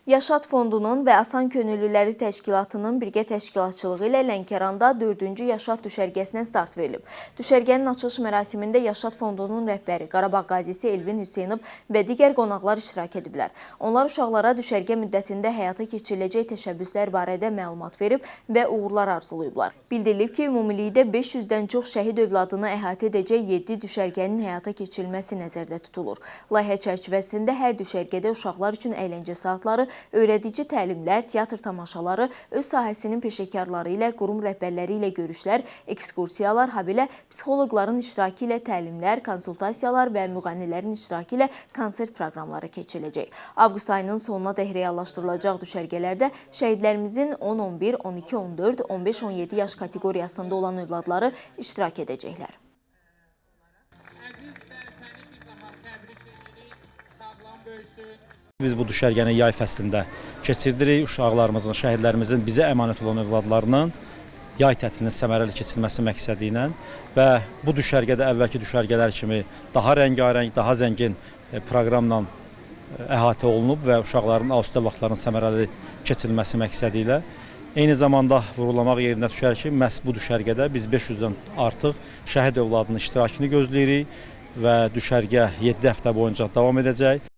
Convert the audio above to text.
Yaşad Fondunun və Asan Könüllüləri Təşkilatının birgə təşkilatçılığı ilə Lənkəranda 4-cü Yaşad düşərgəsinə start verilib. Düşərgənin açılış mərasimində Yaşad Fondunun rəhbəri Qarabağ qazisi Elvin Hüseynov və digər qonaqlar iştirak ediblər. Onlar uşaqlara düşərgə müddətində həyata keçiriləcək təşəbbüslər barədə məlumat verib və uğurlar arzulayıblar. Bildirilib ki, ümumilikdə 500-dən çox şəhid övladını əhatə edəcək 7 düşərgənin həyata keçirilməsi nəzərdə tutulur. Layihə çərçivəsində hər düşərgədə uşaqlar üçün əyləncə saatları, öyrədici təlimlər, teatr tamaşaları, öz sahəsinin peşəkarları ilə, qurum rəhbərləri ilə görüşlər, ekskursiyalar, habelə psixoloqların iştirakı ilə təlimlər, konsultasiyalar və müğənnilərin iştirakı ilə konsert proqramları keçiriləcək. Avqust ayının sonuna dək reallaşdırılacaq düşərgələrdə şəhidlərimizin 10-11, 12-14, 15-17 yaş kateqoriyasında olan övladları iştirak edəcəklər. Biz bu düşərgəni yay fəslində keçirdirik. Uşaqlarımızın, şəhidlərimizin bizə əmanət olan övladlarının yay tətilinin səmərəli keçirilməsi məqsədi ilə və bu düşərgədə əvvəlki düşərgələr kimi daha rəngarəng, daha zəngin proqramla əhatə olunub və uşaqların asudə vaxtlarının səmərəli keçirilməsi məqsədi ilə eyni zamanda vurğulamaq yerinə düşər ki, məhz bu düşərgədə biz 500-dən artıq şəhid övladının iştirakını gözləyirik və düşərgə 7 həftə boyunca davam edəcək.